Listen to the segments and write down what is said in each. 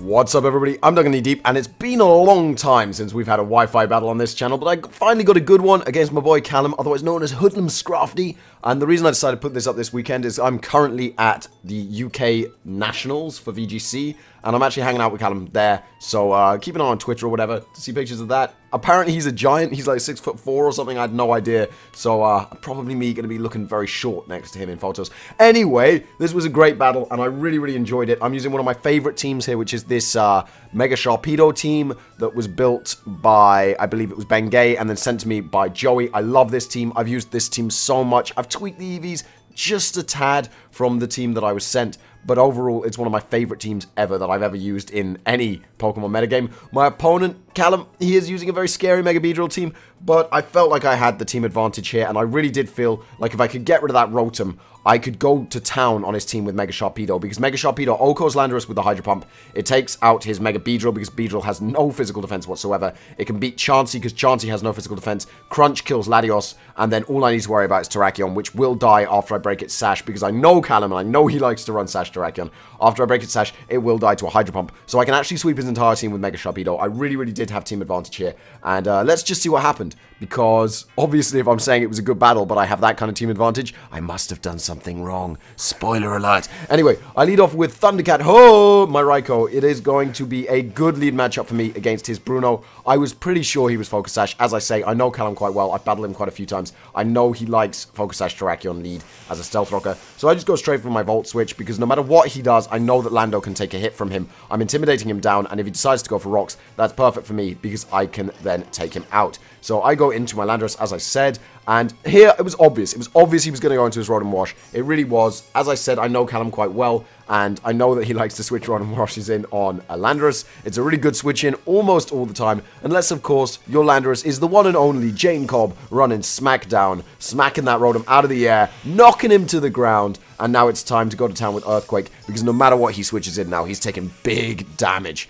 What's up, everybody? I'm DuncanCantDie, and it's been a long time since we've had a Wi-Fi battle on this channel, but I finally got a good one against my boy Callum, otherwise known as HoodlumScrafty. And the reason I decided to put this up this weekend is I'm currently at the UK Nationals for VGC, and I'm actually hanging out with Callum there, so keep an eye on Twitter or whatever to see pictures of that. Apparently he's a giant, he's like 6'4" or something, I had no idea, so probably me going to be looking very short next to him in photos. Anyway, this was a great battle, and I really enjoyed it. I'm using one of my favorite teams here, which is this Mega Sharpedo team that was built by, I believe it was Bengay, and then sent to me by Joey. I love this team. I've used this team so much. I've tweaked the EVs just a tad from the team that I was sent, but overall, it's one of my favorite teams ever that I've ever used in any Pokemon metagame. My opponent, Callum, he is using a very scary Mega Beedrill team, but I felt like I had the team advantage here, and I really did feel like if I could get rid of that Rotom, I could go to town on his team with Mega Sharpedo, because Mega Sharpedo OHKOs Landorus with the Hydro Pump. It takes out his Mega Beedrill, because Beedrill has no physical defense whatsoever. It can beat Chansey, because Chansey has no physical defense. Crunch kills Latios, and then all I need to worry about is Terrakion, which will die after I break its Sash, because I know Callum, and I know he likes to run Sash Terrakion. After I break its Sash, it will die to a Hydro Pump, so I can actually sweep his entire team with Mega Sharpedo. I really did have team advantage here, and let's just see what happened, because obviously if I'm saying it was a good battle, but I have that kind of team advantage, I must have done something wrong. Spoiler alert. Anyway, I lead off with Thundercat. Oh, my Raikou. It is going to be a good lead matchup for me against his Bruno. I was pretty sure he was Focus Sash. As I say, I know Callum quite well. I've battled him quite a few times. I know he likes Focus Sash Terrakion lead as a Stealth Rocker. So I just go straight for my Volt Switch, because no matter what he does, I know that Lando can take a hit from him. I'm intimidating him down, and if he decides to go for Rocks, that's perfect for me, because I can then take him out. So I go into my Landorus, as I said, and here it was obvious. It was obvious he was going to go into his Rotom Wash. It really was. As I said, I know Callum quite well, and I know that he likes to switch Rotom Washes in on a Landorus. It's a really good switch in almost all the time, unless, of course, your Landorus is the one and only Jane Cobb running smackdown, smacking that Rotom out of the air, knocking him to the ground, and now it's time to go to town with Earthquake, because no matter what he switches in now, he's taking big damage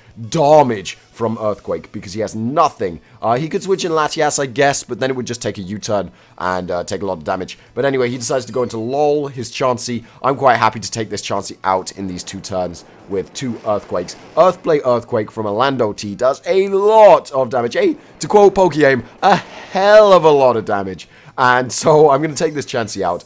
from Earthquake, because he has nothing. He could switch in Latias, I guess, but then it would just take a U-turn and take a lot of damage. But anyway, he decides to go into LOL, his Chansey. I'm quite happy to take this Chansey out in these 2 turns with 2 Earthquakes. Earthplay Earthquake from a Lando T does a lot of damage. Hey, to quote Pokeaim, a hell of a lot of damage. And so I'm going to take this Chansey out.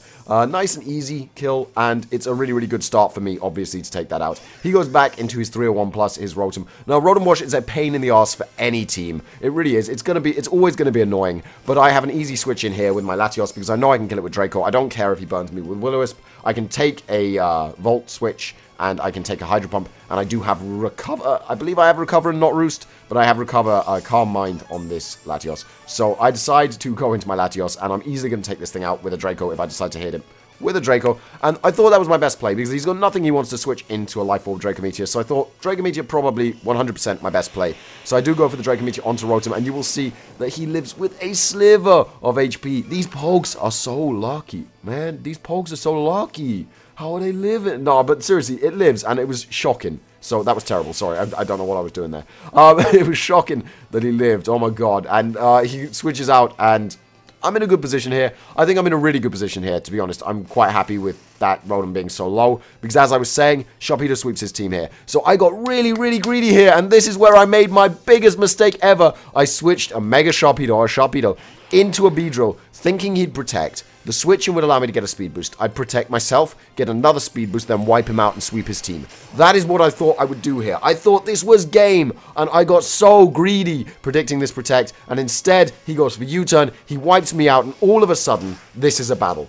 Nice and easy kill, and it's a really good start for me, obviously, to take that out. He goes back into his 301 plus his Rotom. Now, Rotom Wash is a pain in the ass for any team. It really is. It's always going to be annoying, but I have an easy switch in here with my Latios, because I know I can kill it with Draco. I don't care if he burns me with Will-O-Wisp. I can take a Volt Switch, and I can take a Hydro Pump, and I do have Recover. I believe I have Recover and not Roost, but I have Recover Calm Mind on this Latios. So I decide to go into my Latios, and I'm easily going to take this thing out with a Draco if I decide to hit him with a Draco. And I thought that was my best play, because he's got nothing he wants to switch into a Life Orb Draco Meteor. So I thought Draco Meteor probably 100% my best play. So I do go for the Draco Meteor onto Rotom, and you will see that he lives with a sliver of HP. These Pogs are so lucky, man. These Pogs are so lucky. How are they living? No, but seriously, it lives, and it was shocking. So that was terrible. Sorry, I don't know what I was doing there. It was shocking that he lived. Oh my god. And he switches out, and I'm in a good position here. I think I'm in a really good position here, to be honest. I'm quite happy with that Rotom being so low, because as I was saying, Sharpedo sweeps his team here. So I got really greedy here, and this is where I made my biggest mistake ever. I switched a Mega Sharpedo, or a Sharpedo, into a Beedrill, thinking he'd protect. The switching would allow me to get a speed boost. I'd protect myself, get another speed boost, then wipe him out and sweep his team. That is what I thought I would do here. I thought this was game, and I got so greedy predicting this protect, and instead, he goes for U-turn, he wipes me out, and all of a sudden, this is a battle.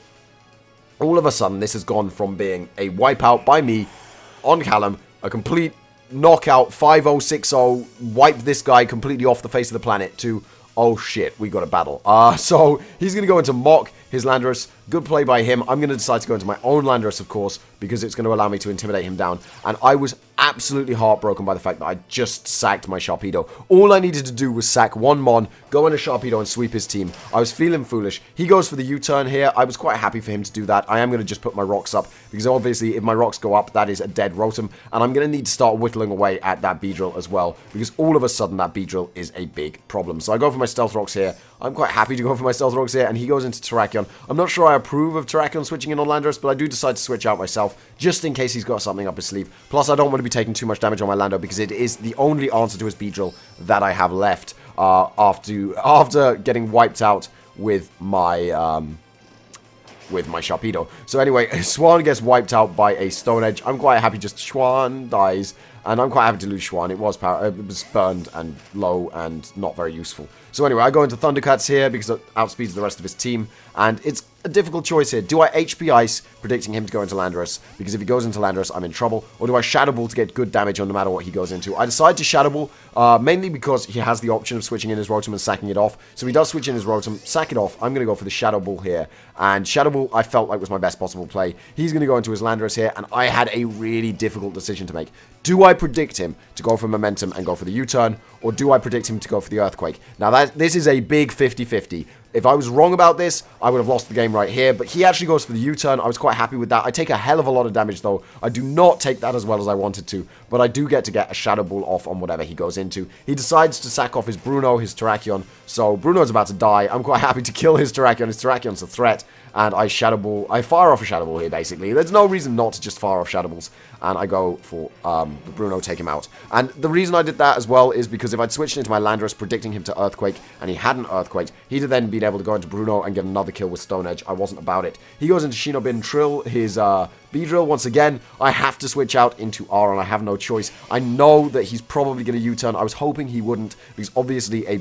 All of a sudden, this has gone from being a wipeout by me on Callum, a complete knockout 5-0, 6-0, wipe this guy completely off the face of the planet, to, oh shit, we got a battle. So he's going to go into Mock his Landorus. Good play by him. I'm going to decide to go into my own Landorus, of course, because it's going to allow me to intimidate him down. And I was absolutely heartbroken by the fact that I just sacked my Sharpedo. All I needed to do was sack one Mon, go into Sharpedo and sweep his team. I was feeling foolish. He goes for the U-turn here. I was quite happy for him to do that. I am going to just put my rocks up, because obviously if my rocks go up, that is a dead Rotom. And I'm going to need to start whittling away at that Beedrill as well, because all of a sudden that Beedrill is a big problem. So I go for my Stealth Rocks here. I'm quite happy to go for my Stealth Rogues here, and he goes into Terrakion. I'm not sure I approve of Terrakion switching in on Landorus, but I do decide to switch out myself, just in case he's got something up his sleeve. Plus, I don't want to be taking too much damage on my Lando, because it is the only answer to his Beedrill that I have left after getting wiped out with my Sharpedo. So anyway, Schwan gets wiped out by a Stone Edge. I'm quite happy just Schwan dies, and I'm quite happy to lose Schwan. It was burned and low and not very useful. So anyway, I go into Thundercats here because it outspeeds the rest of his team, and it's a difficult choice here. Do I HP Ice, predicting him to go into Landorus? Because if he goes into Landorus, I'm in trouble. Or do I Shadow Ball to get good damage on no matter what he goes into? I decide to Shadow Ball, mainly because he has the option of switching in his Rotom and sacking it off. So he does switch in his Rotom, sack it off. I'm going to go for the Shadow Ball here. And Shadow Ball, I felt like was my best possible play. He's going to go into his Landorus here, and I had a really difficult decision to make. Do I predict him to go for Momentum and go for the U-turn? Or do I predict him to go for the Earthquake? Now, this is a big 50-50. If I was wrong about this, I would have lost the game right here. But he actually goes for the U-turn. I was quite happy with that. I take a hell of a lot of damage, though. I do not take that as well as I wanted to. But I do get a Shadow Ball off on whatever he goes into. He decides to sack off his Bruno, his Terrakion. So Bruno's about to die. I'm quite happy to kill his Terrakion. His Terrakion's a threat. And I fire off a Shadow Ball here, basically. There's no reason not to just fire off Shadow Balls. And I go for Bruno, take him out. And the reason I did that as well is because if I'd switched into my Landorus, predicting him to Earthquake, and he hadn't Earthquaked, he'd have then been able to go into Bruno and get another kill with Stone Edge. I wasn't about it. He goes into Shinobin Trill, his Beedrill. Once again, I have to switch out into Aron. I have no choice. I know that he's probably going to U-turn. I was hoping he wouldn't, because obviously a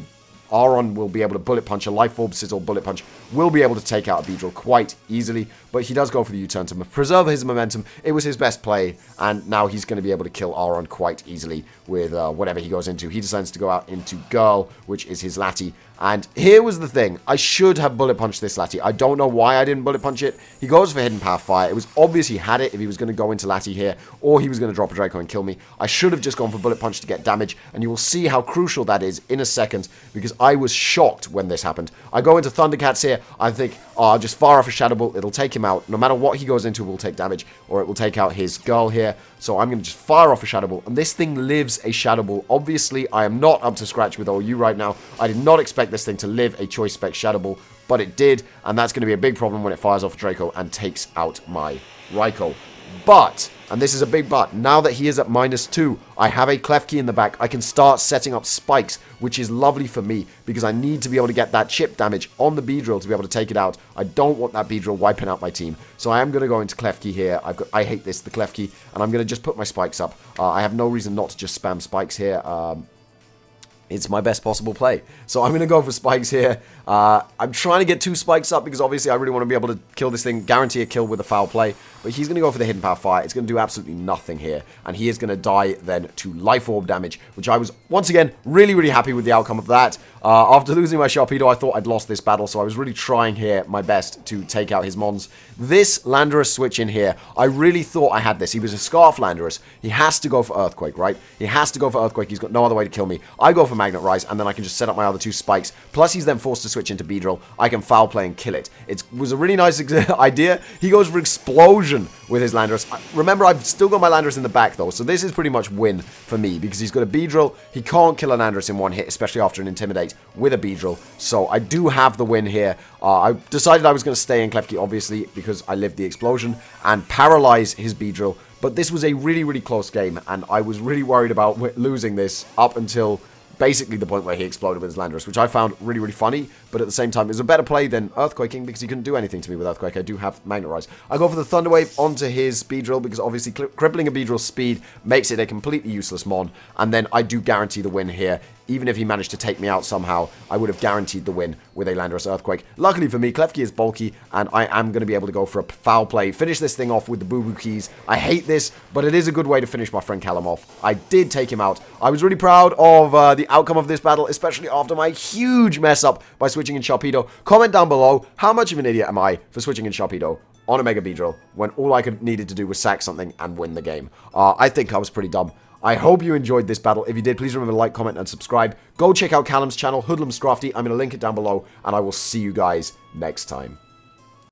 Aron will be able to Bullet Punch, a Life Orb, Sizzle, Bullet Punch, will be able to take out a Beedrill quite easily, but he does go for the U-turn to preserve his momentum. It was his best play, and now he's going to be able to kill Aron quite easily with whatever he goes into. He decides to go out into Girl, which is his Lati, and here was the thing. I should have Bullet Punched this Lati. I don't know why I didn't Bullet Punch it. He goes for Hidden Power Fire. It was obvious he had it if he was going to go into Lati here, or he was going to drop a Draco and kill me. I should have just gone for Bullet Punch to get damage, and you will see how crucial that is in a second, because I was shocked when this happened. I go into Thundercats here. I think, oh, I'll just fire off a Shadow Ball. It'll take him out. No matter what he goes into, it will take damage, or it will take out his Girl here. So I'm going to just fire off a Shadow Ball, and this thing lives a Shadow Ball. Obviously, I am not up to scratch with OU right now. I did not expect this thing to live a Choice Spec Shadow Ball, but it did, and that's going to be a big problem when it fires off a Draco and takes out my Raikou. But, and this is a big but, now that he is at -2, I have a Klefki in the back. I can start setting up spikes, which is lovely for me, because I need to be able to get that chip damage on the Beedrill to be able to take it out. I don't want that Beedrill wiping out my team. So I am going to go into Klefki here. I hate this, the Klefki, and I'm going to just put my spikes up. I have no reason not to just spam spikes here. It's my best possible play. So I'm going to go for spikes here. I'm trying to get 2 spikes up because obviously I really want to be able to kill this thing, guarantee a kill with a foul play. But he's going to go for the Hidden Power Fire. It's going to do absolutely nothing here. And he is going to die then to Life Orb damage, which I was, once again, really, really happy with the outcome of that. After losing my Sharpedo, I thought I'd lost this battle, so I was really trying here my best to take out his Mons. This Landorus switch in here, I really thought I had this. He was a Scarf Landorus. He has to go for Earthquake, right? He has to go for Earthquake. He's got no other way to kill me. I go for Magnet Rise, and then I can just set up my other 2 spikes. Plus, he's then forced to switch into Beedrill. I can foul play and kill it. It was a really nice idea. He goes for Explosion with his Landorus. Remember, I've still got my Landorus in the back, though, so this is pretty much win for me, because he's got a Beedrill. He can't kill a Landorus in one hit, especially after an Intimidate with a Beedrill, so I do have the win here. I decided I was going to stay in Klefki, obviously, because I lived the Explosion, and paralyze his Beedrill, but this was a really, really close game, and I was really worried about losing this up until basically the point where he exploded with his Landorus, which I found really, really funny, but at the same time, it was a better play than Earthquaking, because he couldn't do anything to me with Earthquake. I do have Magnet Rise. I go for the Thunder Wave onto his Beedrill, because obviously crippling a Beedrill's speed makes it a completely useless Mon, and then I do guarantee the win here. Even if he managed to take me out somehow, I would have guaranteed the win with a Landorus Earthquake. Luckily for me, Klefki is bulky, and I am going to be able to go for a foul play, finish this thing off with the Boo Boo Keys. I hate this, but it is a good way to finish my friend Callum off. I did take him out. I was really proud of the outcome of this battle, especially after my huge mess up by switching in Sharpedo. Comment down below, how much of an idiot am I for switching in Sharpedo on a Mega Beedrill when all I needed to do was sack something and win the game? I think I was pretty dumb. I hope you enjoyed this battle. If you did, please remember to like, comment, and subscribe. Go check out Callum's channel, HoodlumScrafty. I'm going to link it down below, and I will see you guys next time.